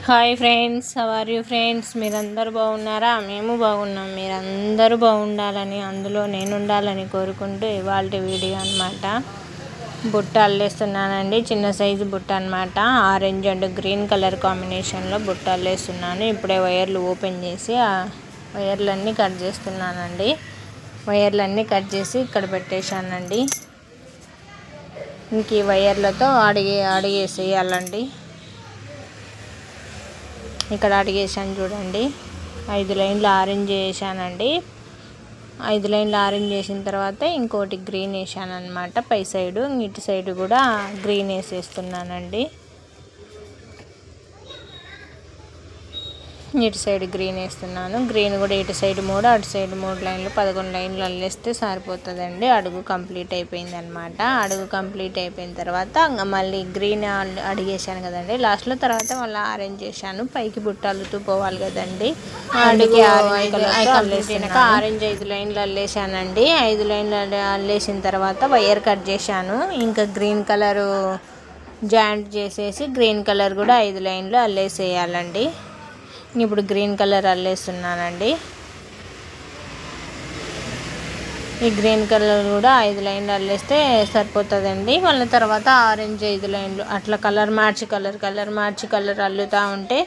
Hi friends, how are you friends? మీరందరూ బాగున్నారా? మేము బాగున్నాం. మీరందరూ బాగుండాలని, అందులో నేను ఉండాలని కోరుకుంటూ ఇవాళ వీడియో అనమాట. బుట్ట అల్లేస్తున్నానండి. చిన్న సైజు బుట్ట అనమాట. ఆరెంజ్ అండ్ గ్రీన్ కలర్ కాంబినేషన్లో బుట్ట అల్లేస్తున్నాను. ఇప్పుడే వైర్లు ఓపెన్ చేసి ఆ వైర్లన్నీ కట్ చేస్తున్నానండి. వైర్లన్నీ కట్ చేసి ఇక్కడ పెట్టేశానండి. ఇంక ఈ వైర్లతో అడిగేసేయాలండి. ఇక్కడ అడిగేసాను చూడండి. 5 లైన్లు ఆరెంజ్ వేసానండి. 5 లైన్లు ఆరెంజ్ వేసిన తర్వాత ఇంకోటి గ్రీన్ వేసాను అనమాట. పై సైడు ఇటు సైడు కూడా గ్రీన్ వేసేస్తున్నానండి. ఇటు సైడ్ గ్రీన్ వేస్తున్నాను. గ్రీన్ కూడా ఇటు సైడ్ 3 అటు సైడ్ 3 లైన్లు 11 లైన్లు అల్లేస్తే సరిపోతుందండి. అడుగు కంప్లీట్ అయిపోయింది అనమాట. అడుగు కంప్లీట్ అయిపోయిన తర్వాత మళ్ళీ గ్రీన్ అడిగేసాను కదండి లాస్ట్లో. తర్వాత మళ్ళీ ఆరెంజ్ చేశాను. పైకి బుట్ట అల్లుతూ పోవాలి కదండి. అడుగు ఆరెంజ్ 5 లైన్లు అల్లేసానండి. 5 లైన్లు అల్లేసిన తర్వాత వైర్ కట్ చేశాను. ఇంకా గ్రీన్ కలరు జాయింట్ చేసేసి గ్రీన్ కలర్ కూడా 5 లైన్లు అల్లేసేయాలండి. ఇప్పుడు గ్రీన్ కలర్ అల్లేస్తున్నానండి. ఈ గ్రీన్ కలర్ కూడా 5 లైన్లు అల్లేస్తే సరిపోతుందండి. మళ్ళీ తర్వాత ఆరెంజ్ 5 లైన్లు అట్లా కలర్ మార్చి అల్లుతూ ఉంటే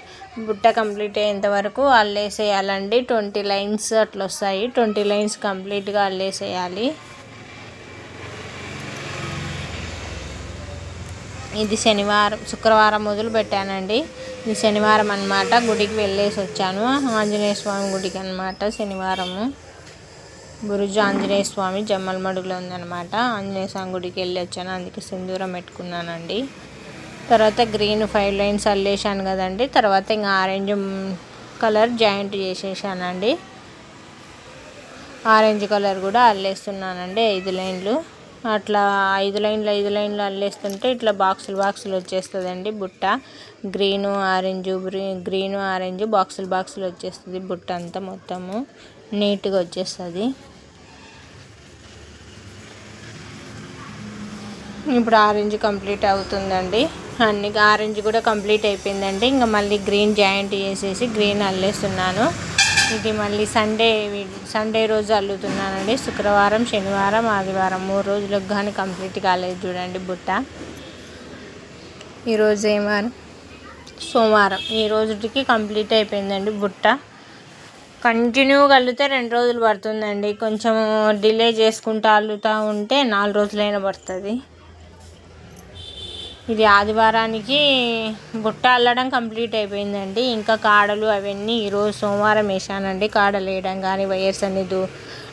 బుట్ట కంప్లీట్ అయ్యేంత వరకు అల్లేసేయాలండి. 20 లైన్స్ అట్లా వస్తాయి. 20 లైన్స్ కంప్లీట్గా అల్లేసేయాలి. ఇది శుక్రవారం మొదలు పెట్టానండి. ఇది శనివారం అన్నమాట. గుడికి వెళ్ళేసి వచ్చాను. ఆంజనేయ స్వామి గుడికి అన్నమాట. శనివారము బురుజు ఆంజనేయ స్వామి జమ్మలమడుగులో ఉందన్నమాట. ఆంజనేయ స్వామి గుడికి వెళ్ళి వచ్చాను. అందుకే సింధూరం పెట్టుకున్నానండి. తర్వాత గ్రీన్ 5 లైన్స్ అల్లేసాను కదండి. తర్వాత ఇంకా ఆరెంజ్ కలర్ జాయింట్ చేసేసానండి. ఆరెంజ్ కలర్ కూడా అల్లేస్తున్నానండి. 5 లైన్లు అట్లా 5 లైన్లు అల్లేస్తుంటే ఇట్లా బాక్సులు వచ్చేస్తుందండి బుట్ట. గ్రీను ఆరెంజ్ బాక్సులు వచ్చేస్తుంది. బుట్ట అంతా మొత్తము నీట్గా వచ్చేస్తుంది. ఇప్పుడు ఆరెంజ్ కంప్లీట్ అవుతుందండి. ఆరెంజ్ కూడా కంప్లీట్ అయిపోయిందండి. ఇంకా మళ్ళీ గ్రీన్ జాయింట్ చేసేసి గ్రీన్ అల్లేస్తున్నాను. ఇది మళ్ళీ సండే రోజు అల్లుతున్నానండి. శుక్రవారం, శనివారం, ఆదివారం 3 రోజులకు కానీ కంప్లీట్ కాలేదు చూడండి బుట్ట. ఈరోజు ఏమారు సోమవారం. ఈ రోజుకి కంప్లీట్ అయిపోయిందండి బుట్ట. కంటిన్యూగా అల్లితే 2 రోజులు పడుతుందండి. కొంచెం డిలే చేసుకుంటూ అల్లుతూ ఉంటే 4 రోజులైనా పడుతుంది. ఇది ఆదివారానికి బుట్ట అల్లడం కంప్లీట్ అయిపోయిందండి. ఇంకా కాడలు అవన్నీ ఈరోజు సోమవారం వేసానండి. కాడలు వేయడం కానీ, వైర్స్ అన్ని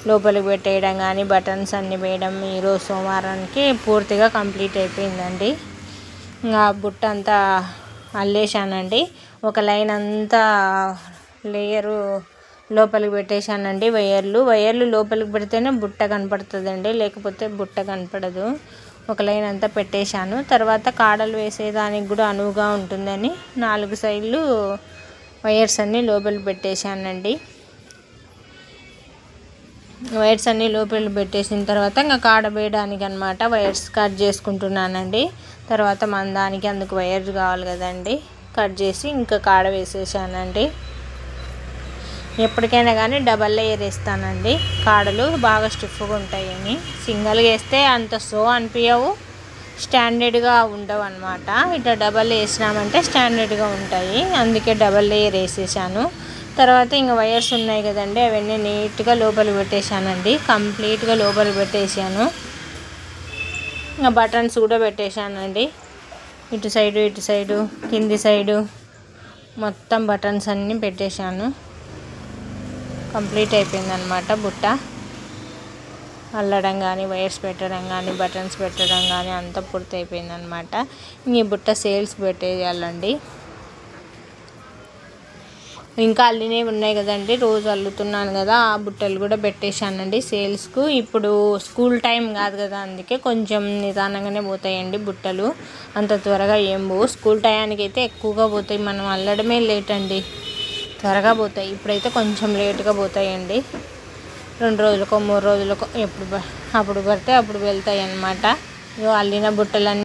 లోపలికి పెట్టేయడం కానీ, బటన్స్ అన్ని వేయడం ఈరోజు సోమవారానికి పూర్తిగా కంప్లీట్ అయిపోయిందండి. ఇంకా బుట్ట అంతా అల్లేసానండి. ఒక లైన్ అంతా లేయరు లోపలికి పెట్టేశానండి. వైర్లు లోపలికి పెడితేనే బుట్ట కనపడుతుందండి, లేకపోతే బుట్ట కనపడదు. ఒక లైన్ అంతా పెట్టేశాను. తర్వాత కాడలు వేసేదానికి కూడా అనువుగా ఉంటుందని 4 సైడ్లు వైర్స్ అన్నీ లోపలికి పెట్టేశానండి. వైర్స్ అన్నీ లోపలికి పెట్టేసిన తర్వాత ఇంకా కాడ వేయడానికి అనమాట వైర్స్ కట్ చేసుకుంటున్నానండి. తర్వాత మందానికి అందుకు వైర్స్ కావాలి కదండి. కట్ చేసి ఇంకా కాడ వేసేసానండి. ఎప్పటికైనా కానీ డబల్ లేయర్ వేస్తానండి. కాడలు బాగా స్టిఫ్గా ఉంటాయని. సింగిల్గా వేస్తే అంత అనిపించవు, స్టాండర్డ్గా ఉండవు అనమాట. ఇట్లా డబల్ వేసినామంటే స్టాండర్డ్గా ఉంటాయి. అందుకే డబల్ లేయర్ వేసేసాను. తర్వాత ఇంకా వైర్స్ ఉన్నాయి కదండి, అవన్నీ నీట్గా లోపలికి పెట్టేశానండి. కంప్లీట్గా లోపలికి పెట్టేసాను. ఇంకా బటన్స్ కూడా పెట్టేశానండి. ఇటు సైడు కింది సైడు మొత్తం బటన్స్ అన్నీ పెట్టేశాను. కంప్లీట్ అయిపోయిందనమాట బుట్ట అల్లడం కానీ, వైర్స్ పెట్టడం కానీ, బటన్స్ పెట్టడం కానీ అంతా పూర్తి అయిపోయిందనమాట. ఈ బుట్ట సేల్స్ పెట్టేయాలండి. ఇంకా అల్లినవి ఉన్నాయి కదండి, రోజు అల్లుతున్నాను కదా, ఆ బుట్టలు కూడా పెట్టేశానండి సేల్స్కు. ఇప్పుడు స్కూల్ టైం కాదు కదా, అందుకే కొంచెం నిదానంగానే పోతాయండి బుట్టలు. అంత త్వరగా ఏం పోవు. స్కూల్ టయానికి అయితే ఎక్కువగా పోతాయి. మనం అల్లడమే లేట్ అండి, త్వరగా పోతాయి. ఇప్పుడైతే కొంచెం లేట్గా పోతాయండి. 2 రోజులకో 3 రోజులకో అప్పుడు పడితే అప్పుడు వెళ్తాయి అన్నమాట. అల్లిన బుట్టలన్నీ